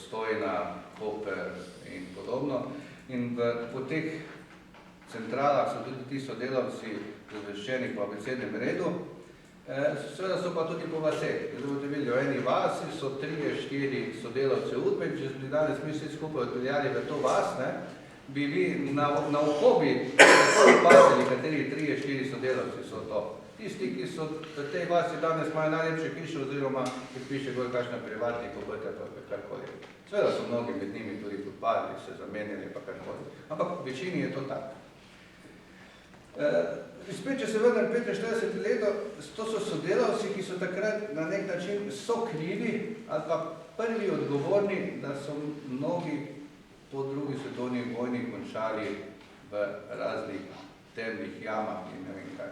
Postojna, Koper in podobno. In po teh centralah so tudi ti sodelavci razvrščeni po abecednem redu. Seveda so pa tudi po vaseh. Zdaj boste videli, v eni vasi so 3-4 sodelavce udbe, če bi danes mi vsi skupaj odpeljali v to vas, bi vi na oko bi opazili, kateri 3-4 sodelavci so to. Tisti, ki so v tej vasi danes imajo najlepše hiše, oziroma ki piše bolj kakšna privatnik, obete pa karkoli. Seveda so mnogi med njimi tudi podpadli, se zamenjali pa karkoli. Ampak v večini je to tako. Spet, če se vrnem 45 leto, to so sodelavci, ki so takrat na nek način so krivi ali pa prvi odgovorni, da so mnogi po drugi svetovni vojni končali v raznih temnih jamah in ne vem kaj.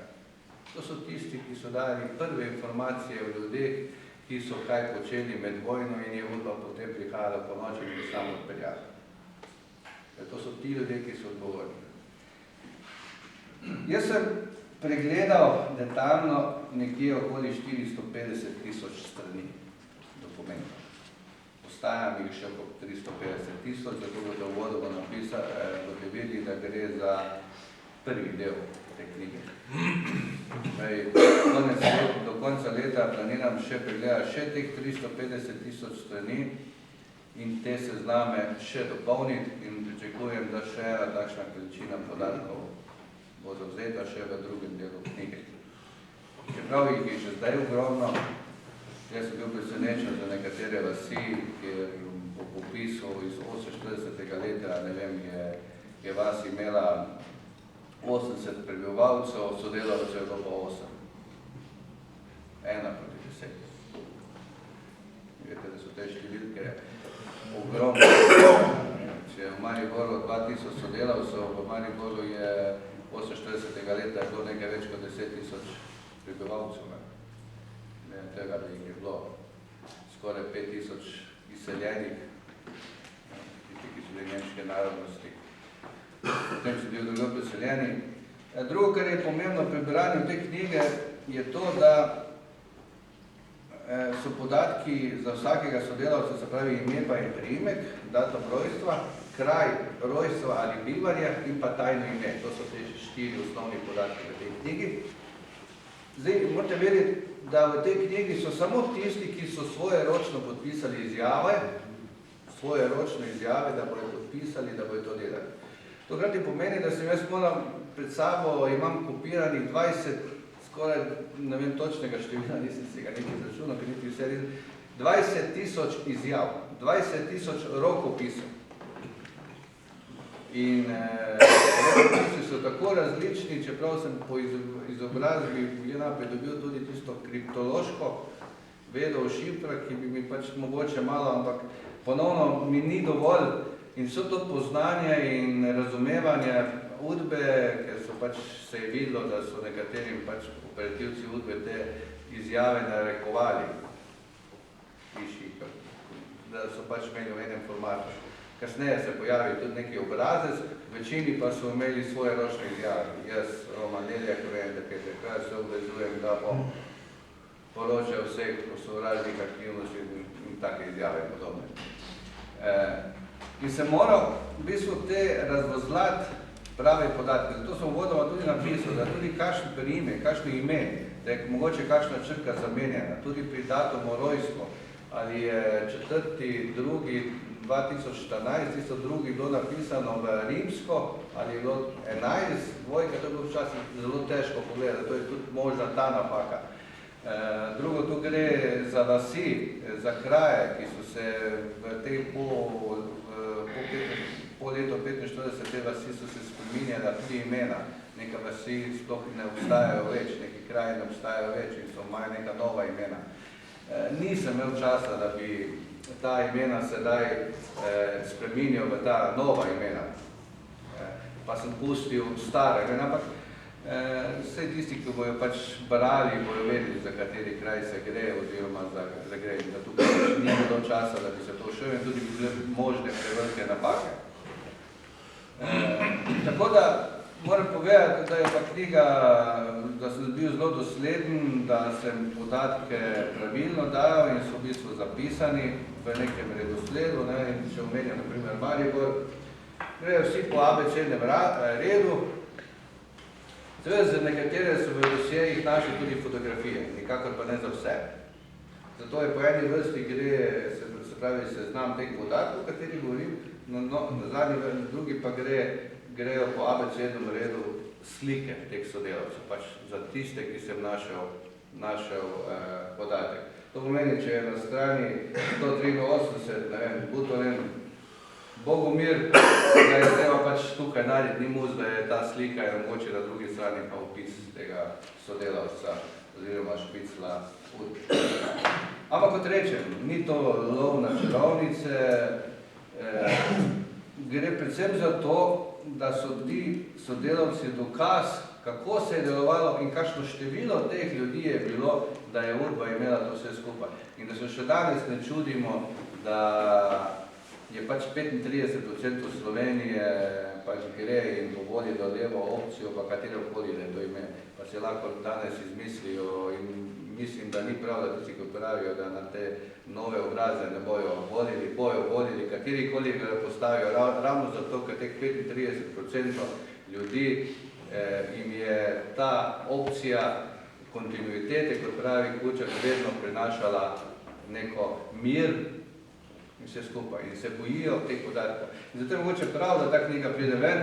To so tisti, ki so dali prve informacije o ljudeh, ki so kaj počeli med vojno in je udba potem prihajala po noči in samo odpeljala. To so ti ljudje, ki so odgovorni. Jaz sem pregledal detaljno nekje okoli 450,000 strani dokumentov. Ostajam jih še po 350,000, zato bodo uvodoma napisali, bodo videli, da gre za prvi del te knjige. Do konca leta planiram še pregledati še teh 350,000 strani in te sezname še dopolniti in pričakujem, da še ena takšna količina podatkov bo zavzeta še v drugem delu knjige. Čeprav jih je še zdaj ogromno, jaz sem bil presenečen za nekatere vasi, kjer po popisu iz 48. leta, ne vem, je vas imela 80 prebivalcev, sodelavcev je bilo pa 8. 1:10. Vete, da so te številke ogromne. Če je v Mariboru 2000 sodelavcev, v Mariboru je 48. leta je bilo nekaj več kot 10,000 prebivalcev. Tega, da jih je bilo skoraj 5,000 izseljenih, tisti, ki so bili nemške narodnosti. Potem so bili drugo preseljeni. Drugo, kar je pomembno pri branju te knjige, je to, da so podatki za vsakega sodelavca, se pravi ime pa in priimek, datum rojstva, kraj rojstva ali bivanja in pa tajno ime. To so te 4 osnovni podatki v tej knjigi. Zdaj, morate vedeti, da v tej knjigi so samo tisti, ki so svoje ročno podpisali izjave, da bodo podpisali, da bodo to delali. To hkrati pomeni, da sem jaz moram pred sabo, imam kopiranih 20, skoraj ne vem točnega števila, nisem se ga nekaj izračunal, ker niti vse reči, 20,000 izjav, 20,000 rokopisov. In rokopisi so tako različni, čeprav sem po izobrazbi pridobil tudi tisto kriptološko vedo o šifrah, ki bi mi pač mogoče malo, ampak ponovno mi ni dovolj in vso to poznanje in razumevanje udbe, ker so pač se je videlo, da so nekaterim pač operativci udbe te izjave narekovali, da so pač imeli v enem formatu. Kasneje se pojavi tudi neki obrazec, večini pa so imeli svoje ročne izjave. Jaz, Roman Leljak, vem, da kaj se obvezujem, da bom poročal vseh sovražnih aktivnosti in take izjave podobne. In sem moral v bistvu te razvozlati prave podatke. Zato sem uvodoma tudi napisal, da tudi kakšno priime, kakšno ime, da je mogoče kakšna črka zamenjena, tudi pri datumu rojstva, ali je 4.2.2014, tisto drugi bilo napisano v rimsko, ali je bilo 11, dvojka, to je bilo včasih zelo težko pogledati, to je tudi možna ta napaka. Drugo, tu gre za vasi, za kraje, ki so se v tej po letu 45 te vasi so se spominjala tudi imena. Neka vasi sploh ne obstajajo več, neki kraji ne obstajajo več in so imajo neka nova imena. Nisem imel časa, da bi ta imena sedaj spreminjal v ta nova imena. Pa sem pustil stare imena, ampak vse tisti, ki bojo pač brali, bojo vedeli, za kateri kraj se gre, oziroma za gre, da tukaj ni bilo časa, da bi se to šel in tudi bi bile možne prevelike napake. Tako da Moram povedati, da je pa knjiga, da sem bil zelo dosleden, da sem podatke pravilno dajal in so v bistvu zapisani v nekem redosledu, ne, in če omenjam, na primer, Maribor, grejo vsi po abecednem redu. Seveda za nekatere so v dosjejih našli tudi fotografije, nikakor pa ne za vse. Zato je po eni vrsti gre, se pravi, seznam teh podatkov, o kateri govorim, na zadnji drugi pa grejo po abecednem redu slike teh sodelavcev, pač za tiste, ki sem našel podatek. To pomeni, če je na strani 183, ne vem, Butonen, Bogomir, da je treba pač tukaj narediti, ni muz, da je ta slika in mogoče na drugi strani pa opis tega sodelavca oziroma špicla. Ampak kot rečem, ni to lov na čarovnice, gre predvsem za to, da so ti sodelavci dokaz, kako se je delovalo in kakšno število teh ljudi je bilo, da je Udba imela to vse skupaj. In da se še danes ne čudimo, da je pač 35% Slovenije pač gre in povoli do levo opcijo, pa katerokoli da to ime. Pa se lahko danes izmislijo in mislim, da ni prav, da tisti, ko pravijo, da na te nove obraze ne bojo volili, katerikoli ga postavijo, ravno zato, ker teh 35% ljudi jim je ta opcija kontinuitete, kot pravi Kučak, vedno prinašala neko mir in vse skupaj. In se bojijo teh podatkov. In zato je mogoče prav, da ta knjiga pride ven,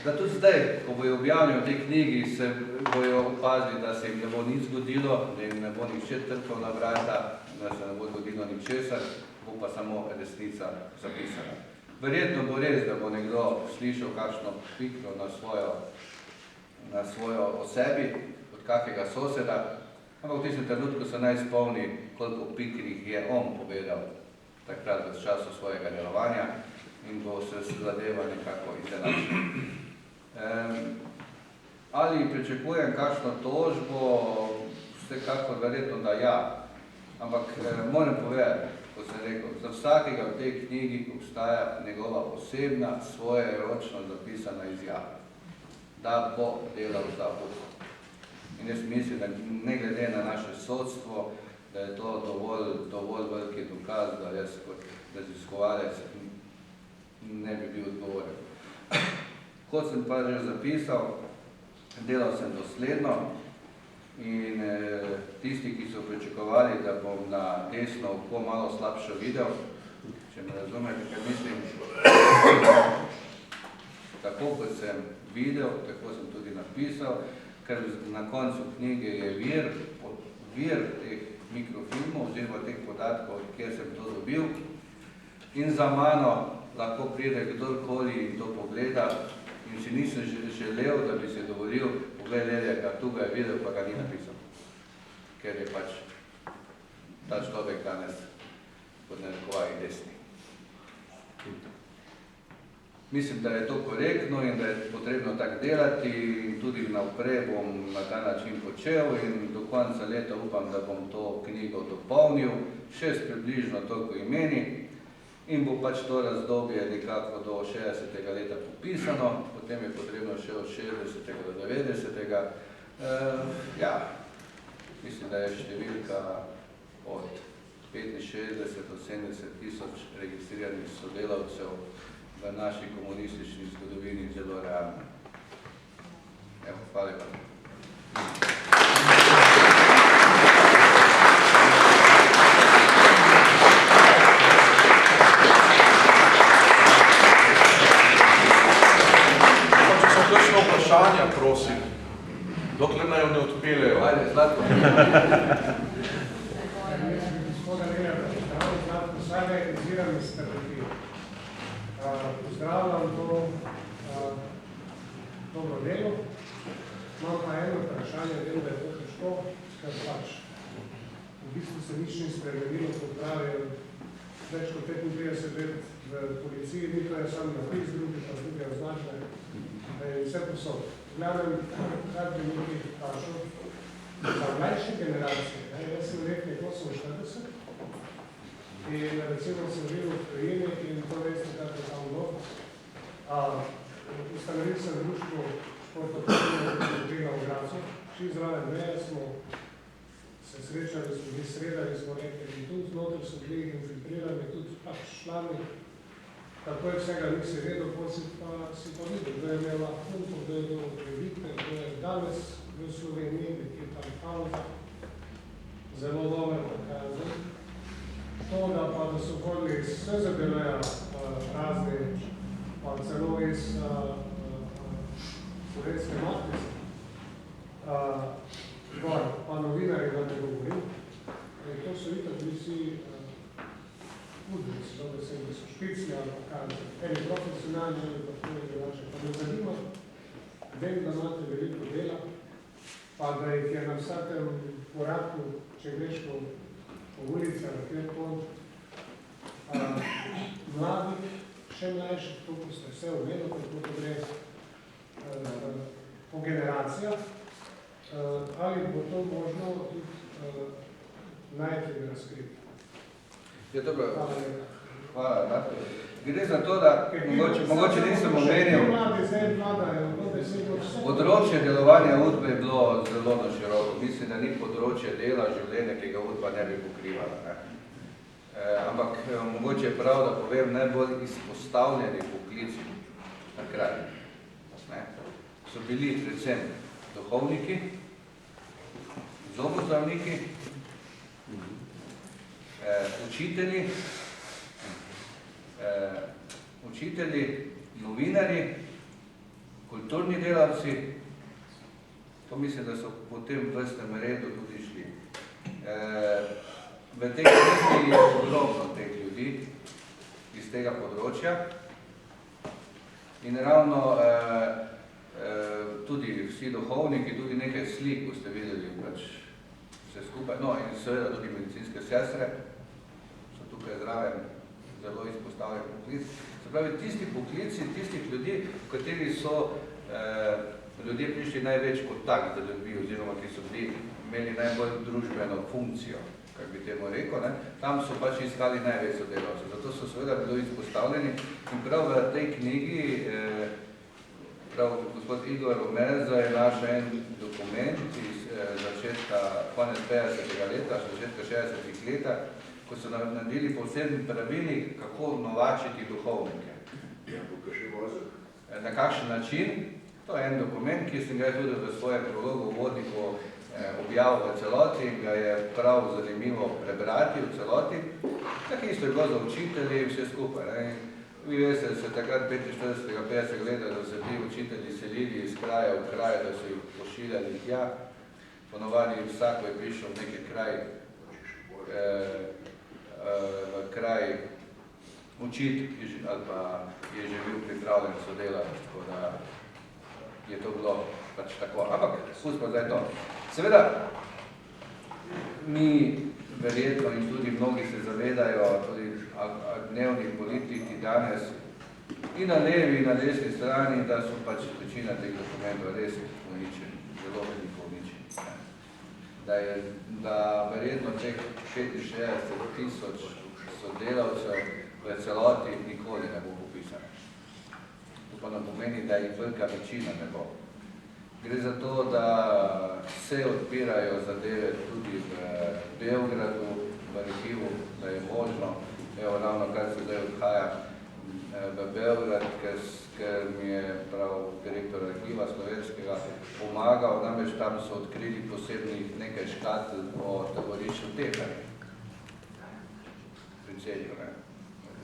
da tudi zdaj, ko bojo objavljeni v tej knjigi, se bojo opazili, da se jim ne bo nič zgodilo, da jim ne bo nihče trkal na vrata, da se ne bo zgodilo ničesar, bo pa samo resnica zapisana. Verjetno bo res, da bo nekdo slišal kakšno pikro na svojo osebi, od kakega soseda, ampak v tistem trenutku se naj spomni, koliko pikrih je on povedal takrat v času svojega delovanja in bo se zadeva nekako izenačila. Ali pričakujem kakšno tožbo, vsekakor verjetno, da ja. Ampak moram povedati, kot sem rekel, za vsakega v tej knjigi obstaja njegova osebna, svojeročno zapisana izjava, da bo delal za Udbo. In jaz mislim, da ne glede na naše sodstvo, da je to dovolj veliki dokaz, da jaz kot raziskovalec ne bi bil odgovoren. Kot sem pa že zapisal, delal sem dosledno in tisti, ki so pričakovali, da bom na desno oko malo slabše videl, če me razumete, ker mislim, tako kot sem videl, tako sem tudi napisal, ker na koncu knjige je vir teh mikrofilmov oziroma teh podatkov, kjer sem to dobil in za mano lahko pride kdorkoli in to pogleda in si nisem želel, da bi se dovolil, pogled Lelija, tu ga je videl, pa ga ni napisal, ker je pač ta človek danes pod narekovajih desni. Mislim, da je to korektno in da je potrebno tako delati in tudi naprej bom na ta način počel in do konca leta upam, da bom to knjigo dopolnil, še s približno toliko imeni in bo pač to razdobje nekako do 60. leta popisano, potem je potrebno še od 60. do 90. Ja, mislim, da je številka od 65 do 70 tisoč registriranih sodelavcev v naši komunistični zgodovini zelo realna. Evo, hvala lepa. Če so kakšno vprašanja, prosim, dokler naj jo ne odpeljejo. Ajde, Zlatko. Gospoda Lelija, Zlatko Sage, izviram iz Trpetije. Pozdravljam to dobro delo. Imam pa eno vprašanje, vem, da je to težko, ker pač v bistvu se nič ni spremenilo, kot pravijo več kot 35 let v policiji, ni to je samo napis, drugi pa druge označbe, da je vse posod. Gledam, kaj bi nekaj vprašal, za mlajše generacije, jaz sem letnik 48, in recimo sem bil v Ukrajini in to veste, kako je tam bilo. ustanovili sem društvo športno-kulturnega v Gracu. Vsi zraven meje smo se srečali, smo bili sredali, smo rekli, in tudi znotraj so bili infiltrirani, tudi pač člani. Tako je vsega nisi vedel, pa si pa videl, kdo je imel lahko, kdo je bil prebitne, kdo je danes v Sloveniji, nekje tam pauza, zelo dober pokazal. To, da pa da so hodili iz SZDL-ja razni, pa celo iz Slovenske matrice, pa novinarji, da ne govorim. To so itak bili vsi udnici, da so špicni ali kaj, eni profesionalni ali pa tudi drugače. Pa me zanima, vem, da imate veliko dela, pa da jih je na vsakem koraku, če greš po ulici ali kjerkoli, mladih, še mlajših, to ko ste vse uvedli, kako to gre po generacijah, ali bo to možno tudi najti razkriti. Je dobro. Hvala. Gre za to, da mogoče nisem omenil, področje delovanja UDBE je bilo zelo na široko. Mislim, da ni področje dela življenja, ki ga UDBA ne bi pokrivala. Ampak mogoče je prav, da povem, najbolj izpostavljeni poklici takrat so bili predvsem duhovniki, zobozdravniki, učitelji, novinarji, kulturni delavci. To mislim, da so po tem vrstnem redu tudi šli. V tej knjigi je ogromno teh ljudi iz tega področja in ravno tudi vsi duhovniki, tudi nekaj slik, ko ste videli vse skupaj, no in seveda tudi medicinske sestre, so tukaj zraven zelo izpostavljeni poklic. Se pravi, tisti poklici, tistih ljudi, v kateri so ljudje prišli največ kontakt z ljudmi, oziroma ki so imeli najbolj družbeno funkcijo, kak bi temu rekel, tam so pač iskali največ sodelavcev. Zato so seveda bili izpostavljeni in prav v tej knjigi, prav gospod Igor Omerza je našel en dokument iz začetka, konec 50. leta, začetka 60. leta, ko so naredili poseben pravilnik, kako novačiti duhovnike. Na kakšen način? To je en dokument, ki sem ga tudi v svojem prologu vodniku objavil v celoti in ga je prav zanimivo prebrati v celoti. Tako isto je bilo za učitelji in vse skupaj. Vi veste, da se takrat 45. 50. leta, da se bili učitelji selili iz kraja v kraj, da so jih pošiljali tja. Ponovadi vsako je prišel v neki kraj učiti ali pa je že bil pripravljen sodelati, tako da je to bilo pač tako. Ampak pustimo zdaj to. Seveda, mi verjetno in tudi mnogi se zavedajo, tudi dnevni politiki danes in na levi in na desni strani, da so pač večina teh dokumentov res uničeni, zelo veliko uničeni. Da verjetno teh 65.000 sodelavcev v celoti nikoli ne bo popisano. To pa nam pomeni, da jih velika večina ne bo. Gre za to, da se odpirajo zadeve tudi v Beogradu, v arhivu, da je možno, evo ravno kar se zdaj odhaja v Beograd, ker mi je prav direktor arhiva slovenskega pomagal, namreč tam so odkrili posebnih nekaj škatl o taborišču Tehani. Pri Celju,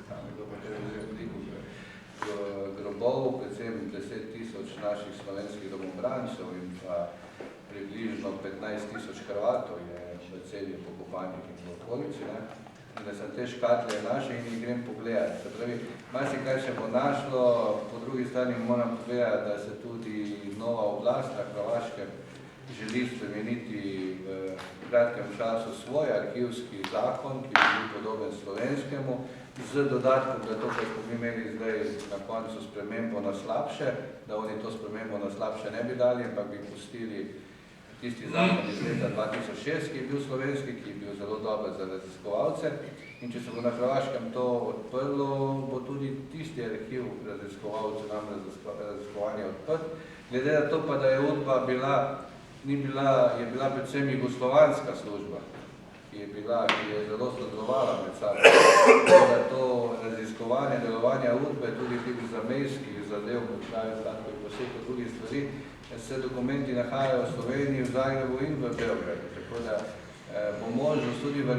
tam je bilo veliko grobov, predvsem 10.000 naših slovenskih domobrancev in pa približno 15.000 Hrvatov je v Celju pokopanih in v okolici. In da sem te škatle našel in jih grem pogledati. Se pravi, marsikaj se bo našlo, po drugi strani moram povedati, da se tudi nova oblast na Hrvaškem želi spremeniti v kratkem času svoj arhivski zakon, ki bi bil podoben slovenskemu, z dodatkom, da to, kar smo mi imeli zdaj na koncu spremembo na slabše, da oni to spremembo na slabše ne bi dali, ampak bi pustili tisti zakon iz leta 2006, ki je bil slovenski, ki je bil zelo dober za raziskovalce. In če se bo na Hrvaškem to odprlo, bo tudi tisti arhiv raziskovalcev nam raziskovanje odprt. Glede na to pa, da je UDBA je bila predvsem jugoslovanska služba, ki je zelo sodelovala med sabo. Da to raziskovanje, delovanja UDBE, tudi zamejskih zadev, tako in posebej drugih stvari, se dokumenti nahajajo v Sloveniji, v Zagrebu in v Beogradu. Tako da bo možnost tudi v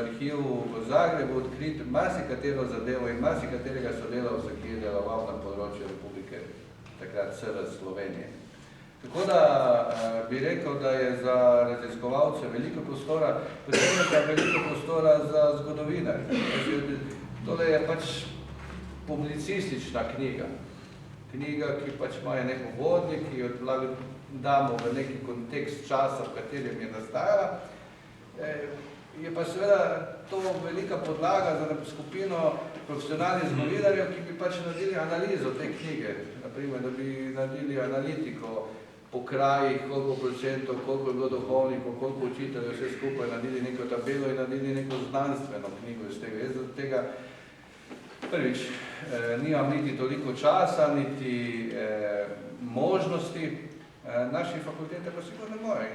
arhivu v Zagrebu odkriti marsikatero zadevo in marsikaterega sodelavca, ki je deloval na področju Republike takrat SRS Slovenije. Tako da bi rekel, da je za raziskovalce veliko prostora, predvsem pa veliko prostora za zgodovinarje. Tole je pač publicistična knjiga. Knjiga, ki pač ima nek uvodnik, ki jo damo v neki kontekst časa, v katerem je nastajala. Je pa seveda to velika podlaga za skupino profesionalnih zgodovinarjev, ki bi pač naredili analizo te knjige. Naprimer, da bi naredili analitiko po krajih, koliko procentov, koliko je bilo duhovnikov, koliko učiteljev, vse skupaj naredili neko tabelo in naredili neko znanstveno knjigo iz tega. Jaz za tega prvič nimam niti toliko časa, niti možnosti, naši fakultete pa sigurno ne morejo.